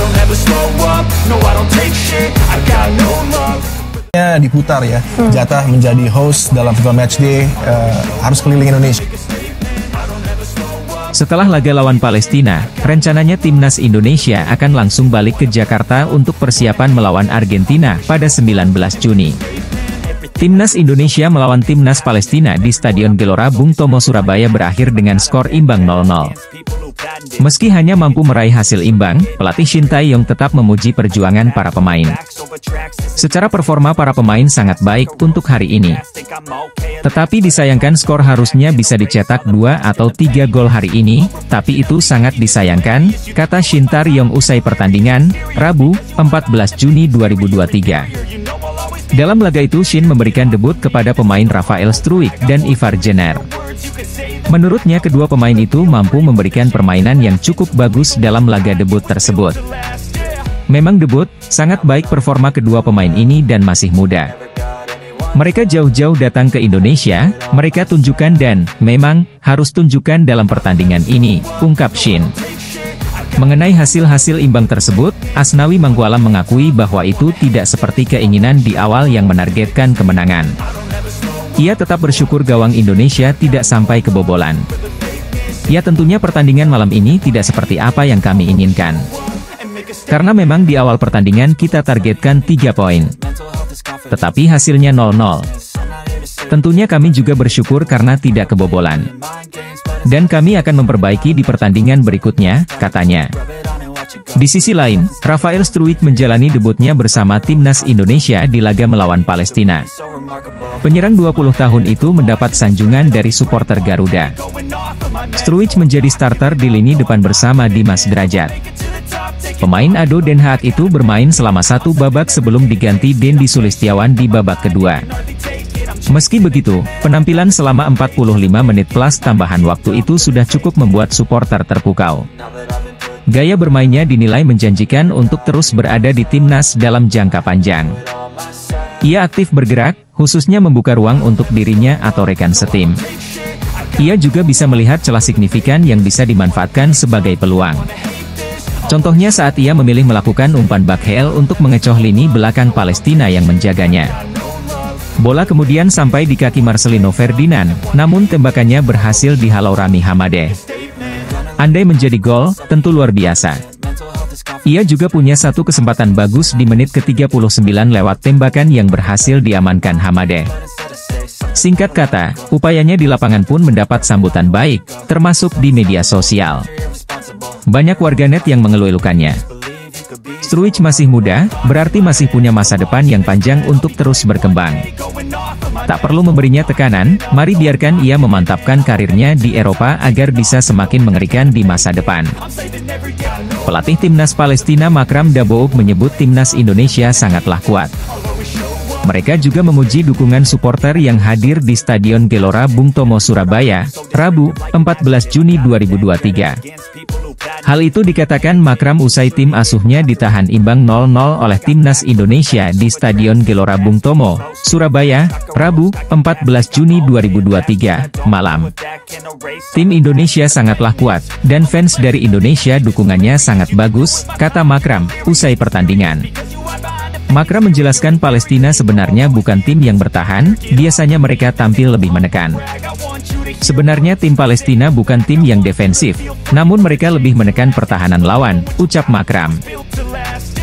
don't ever slow up, no I don't take shit, I got no love. Diputar ya, jatah menjadi host dalam FIFA Matchday, harus keliling Indonesia. Setelah laga lawan Palestina, rencananya timnas Indonesia akan langsung balik ke Jakarta untuk persiapan melawan Argentina pada 19 Juni. Timnas Indonesia melawan timnas Palestina di Stadion Gelora Bung Tomo Surabaya berakhir dengan skor imbang 0-0. Meski hanya mampu meraih hasil imbang, pelatih Shin Tae-yong tetap memuji perjuangan para pemain. Secara performa para pemain sangat baik untuk hari ini. Tetapi disayangkan skor harusnya bisa dicetak 2 atau 3 gol hari ini, tapi itu sangat disayangkan, kata Shin Tae-yong usai pertandingan, Rabu, 14 Juni 2023. Dalam laga itu Shin memberikan debut kepada pemain Rafael Struijk dan Ivar Jenner. Menurutnya kedua pemain itu mampu memberikan permainan yang cukup bagus dalam laga debut tersebut. Memang debut, sangat baik performa kedua pemain ini dan masih muda. Mereka jauh-jauh datang ke Indonesia, mereka tunjukkan dan, memang, harus tunjukkan dalam pertandingan ini, ungkap Shin. Mengenai hasil-hasil imbang tersebut, Asnawi Mangkualam mengakui bahwa itu tidak seperti keinginan di awal yang menargetkan kemenangan. Ia tetap bersyukur gawang Indonesia tidak sampai kebobolan. Ya tentunya pertandingan malam ini tidak seperti apa yang kami inginkan. Karena memang di awal pertandingan kita targetkan 3 poin. Tetapi hasilnya 0-0. Tentunya kami juga bersyukur karena tidak kebobolan. Dan kami akan memperbaiki di pertandingan berikutnya, katanya. Di sisi lain, Rafael Struijk menjalani debutnya bersama timnas Indonesia di laga melawan Palestina. Penyerang 20 tahun itu mendapat sanjungan dari supporter Garuda. Struijk menjadi starter di lini depan bersama Dimas Derajat. Pemain Ado Den Haag itu bermain selama 1 babak sebelum diganti Dendi Sulistiawan di babak kedua. Meski begitu, penampilan selama 45 menit plus tambahan waktu itu sudah cukup membuat supporter terpukau. Gaya bermainnya dinilai menjanjikan untuk terus berada di timnas dalam jangka panjang. Ia aktif bergerak, khususnya membuka ruang untuk dirinya atau rekan setim. Ia juga bisa melihat celah signifikan yang bisa dimanfaatkan sebagai peluang. Contohnya saat ia memilih melakukan umpan backheel untuk mengecoh lini belakang Palestina yang menjaganya. Bola kemudian sampai di kaki Marcelino Ferdinand, namun tembakannya berhasil dihalau Rami Hamadeh. Andai menjadi gol, tentu luar biasa. Ia juga punya satu kesempatan bagus di menit ke-39 lewat tembakan yang berhasil diamankan Hamadeh. Singkat kata, upayanya di lapangan pun mendapat sambutan baik, termasuk di media sosial. Banyak warganet yang mengeluh-elukannya. Struijk masih muda, berarti masih punya masa depan yang panjang untuk terus berkembang. Tak perlu memberinya tekanan, mari biarkan ia memantapkan karirnya di Eropa agar bisa semakin mengerikan di masa depan. Pelatih timnas Palestina Makram Daboub menyebut timnas Indonesia sangatlah kuat. Mereka juga memuji dukungan supporter yang hadir di Stadion Gelora Bung Tomo Surabaya, Rabu, 14 Juni 2023. Hal itu dikatakan Makram usai tim asuhnya ditahan imbang 0-0 oleh timnas Indonesia di Stadion Gelora Bung Tomo, Surabaya, Rabu, 14 Juni 2023, malam. Tim Indonesia sangatlah kuat, dan fans dari Indonesia dukungannya sangat bagus, kata Makram, usai pertandingan. Makram menjelaskan Palestina sebenarnya bukan tim yang bertahan, biasanya mereka tampil lebih menekan. Sebenarnya tim Palestina bukan tim yang defensif, namun mereka lebih menekan pertahanan lawan, ucap Makram.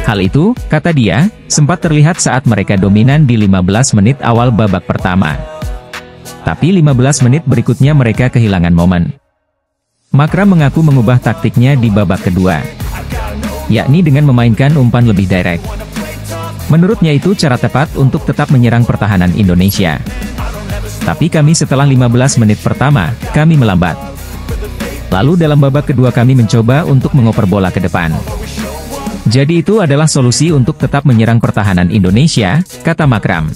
Hal itu, kata dia, sempat terlihat saat mereka dominan di 15 menit awal babak pertama. Tapi 15 menit berikutnya mereka kehilangan momen. Makram mengaku mengubah taktiknya di babak kedua, yakni dengan memainkan umpan lebih direct. Menurutnya itu cara tepat untuk tetap menyerang pertahanan Indonesia. Tapi kami setelah 15 menit pertama, kami melambat. Lalu dalam babak kedua kami mencoba untuk mengoper bola ke depan. Jadi itu adalah solusi untuk tetap menyerang pertahanan Indonesia, kata Makram.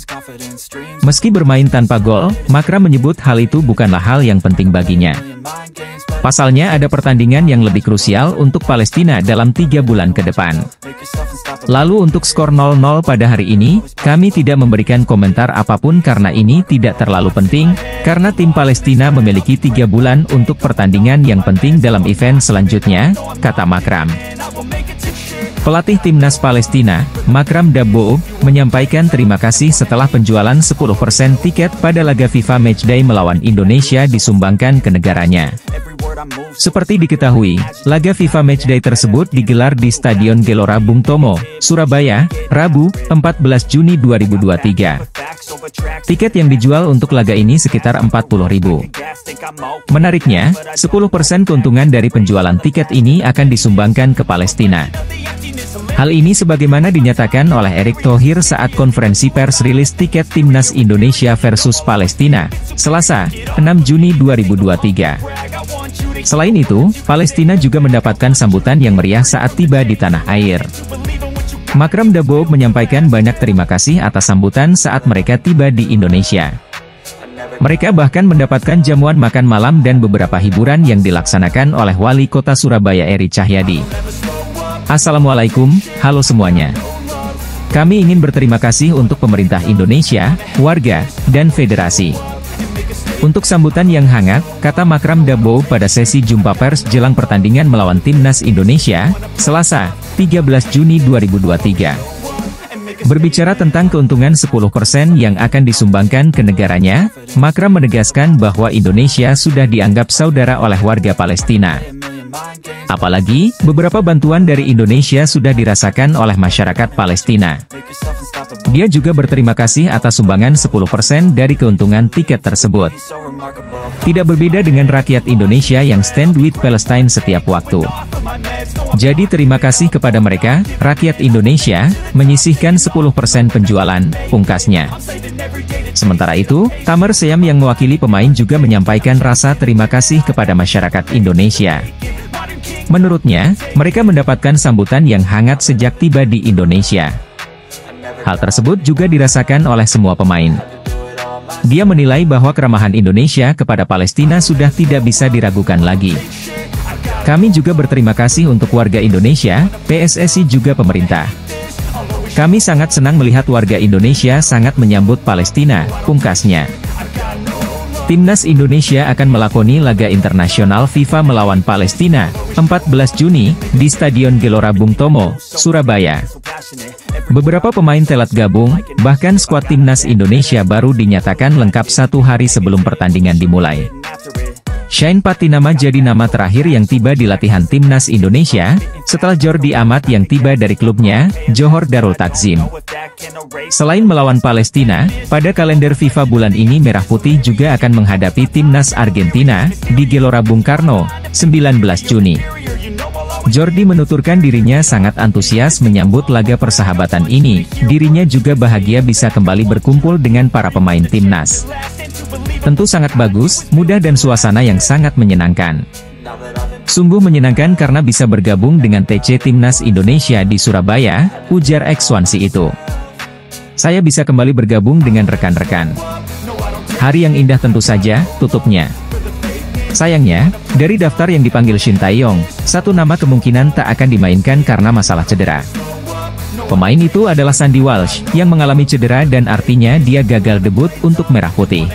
Meski bermain tanpa gol, Makram menyebut hal itu bukanlah hal yang penting baginya. Pasalnya ada pertandingan yang lebih krusial untuk Palestina dalam 3 bulan ke depan. Lalu untuk skor 0-0 pada hari ini, kami tidak memberikan komentar apapun karena ini tidak terlalu penting, karena tim Palestina memiliki 3 bulan untuk pertandingan yang penting dalam event selanjutnya, kata Makram. Pelatih Timnas Palestina, Makram Daboub, menyampaikan terima kasih setelah penjualan 10% tiket pada laga FIFA Matchday melawan Indonesia disumbangkan ke negaranya. Seperti diketahui, laga FIFA Matchday tersebut digelar di Stadion Gelora Bung Tomo, Surabaya, Rabu, 14 Juni 2023. Tiket yang dijual untuk laga ini sekitar 40.000. Menariknya, 10% keuntungan dari penjualan tiket ini akan disumbangkan ke Palestina. Hal ini sebagaimana dinyatakan oleh Erick Thohir saat konferensi pers rilis tiket Timnas Indonesia versus Palestina, Selasa, 6 Juni 2023. Selain itu, Palestina juga mendapatkan sambutan yang meriah saat tiba di tanah air. Makram Daboub menyampaikan banyak terima kasih atas sambutan saat mereka tiba di Indonesia. Mereka bahkan mendapatkan jamuan makan malam dan beberapa hiburan yang dilaksanakan oleh Wali Kota Surabaya Eri Cahyadi. Assalamualaikum, halo semuanya. Kami ingin berterima kasih untuk pemerintah Indonesia, warga, dan federasi. Untuk sambutan yang hangat, kata Makram Daboub pada sesi jumpa pers jelang pertandingan melawan Timnas Indonesia, Selasa, 13 Juni 2023. Berbicara tentang keuntungan 10% yang akan disumbangkan ke negaranya, Makram menegaskan bahwa Indonesia sudah dianggap saudara oleh warga Palestina. Apalagi, beberapa bantuan dari Indonesia sudah dirasakan oleh masyarakat Palestina. Dia juga berterima kasih atas sumbangan 10% dari keuntungan tiket tersebut. Tidak berbeda dengan rakyat Indonesia yang stand with Palestine setiap waktu. Jadi terima kasih kepada mereka, rakyat Indonesia, menyisihkan 10% penjualan, pungkasnya. Sementara itu, Tamer Seyam yang mewakili pemain juga menyampaikan rasa terima kasih kepada masyarakat Indonesia. Menurutnya, mereka mendapatkan sambutan yang hangat sejak tiba di Indonesia. Hal tersebut juga dirasakan oleh semua pemain. Dia menilai bahwa keramahan Indonesia kepada Palestina sudah tidak bisa diragukan lagi. Kami juga berterima kasih untuk warga Indonesia, PSSI juga pemerintah. Kami sangat senang melihat warga Indonesia sangat menyambut Palestina, pungkasnya. Timnas Indonesia akan melakoni laga internasional FIFA melawan Palestina, 14 Juni, di Stadion Gelora Bung Tomo, Surabaya. Beberapa pemain telat gabung, bahkan skuad Timnas Indonesia baru dinyatakan lengkap 1 hari sebelum pertandingan dimulai. Shane Patinama jadi nama terakhir yang tiba di latihan Timnas Indonesia, setelah Jordi Amat yang tiba dari klubnya, Johor Darul Takzim. Selain melawan Palestina, pada kalender FIFA bulan ini Merah Putih juga akan menghadapi Timnas Argentina, di Gelora Bung Karno, 19 Juni. Jordi menuturkan dirinya sangat antusias menyambut laga persahabatan ini, dirinya juga bahagia bisa kembali berkumpul dengan para pemain Timnas. Tentu sangat bagus, mudah dan suasana yang sangat menyenangkan. Sungguh menyenangkan karena bisa bergabung dengan TC Timnas Indonesia di Surabaya, ujar ex-Swansea itu. Saya bisa kembali bergabung dengan rekan-rekan. Hari yang indah tentu saja, tutupnya. Sayangnya, dari daftar yang dipanggil Shin Tae-yong, satu nama kemungkinan tak akan dimainkan karena masalah cedera. Pemain itu adalah Sandy Walsh, yang mengalami cedera dan artinya dia gagal debut untuk Merah Putih.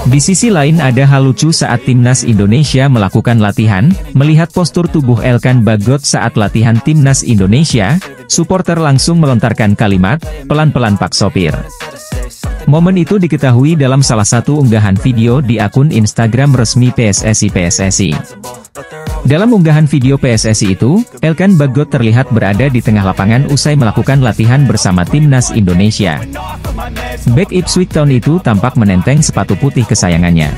Di sisi lain ada hal lucu saat Timnas Indonesia melakukan latihan, melihat postur tubuh Elkan Bagot saat latihan Timnas Indonesia, supporter langsung melontarkan kalimat, pelan-pelan Pak Sopir. Momen itu diketahui dalam salah satu unggahan video di akun Instagram resmi PSSI. Dalam unggahan video PSSI itu, Elkan Bagot terlihat berada di tengah lapangan usai melakukan latihan bersama Timnas Indonesia. Bek Ipswich Town itu tampak menenteng sepatu putih kesayangannya.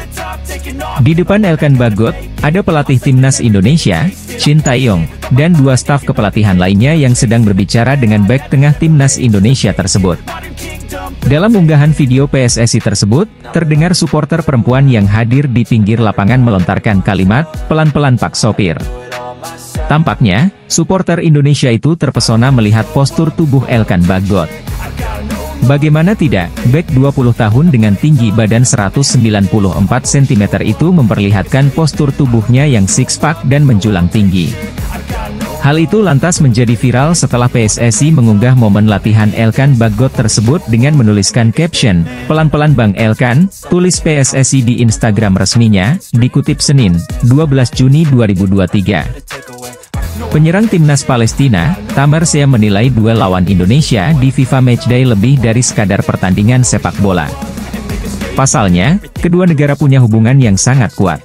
Di depan Elkan Bagot, ada pelatih Timnas Indonesia, Shin Tae-yong, dan 2 staf kepelatihan lainnya yang sedang berbicara dengan bek tengah Timnas Indonesia tersebut. Dalam unggahan video PSSI tersebut, terdengar supporter perempuan yang hadir di pinggir lapangan melontarkan kalimat, pelan-pelan Pak Sopir. Tampaknya, supporter Indonesia itu terpesona melihat postur tubuh Elkan Bagot. Bagaimana tidak, bek 20 tahun dengan tinggi badan 194 cm itu memperlihatkan postur tubuhnya yang six-pack dan menjulang tinggi. Hal itu lantas menjadi viral setelah PSSI mengunggah momen latihan Elkan Bagot tersebut dengan menuliskan caption, pelan-pelan Bang Elkan, tulis PSSI di Instagram resminya, dikutip Senin, 12 Juni 2023. Penyerang timnas Palestina, Tamar Sea menilai duel lawan Indonesia di FIFA Matchday lebih dari sekadar pertandingan sepak bola. Pasalnya, kedua negara punya hubungan yang sangat kuat.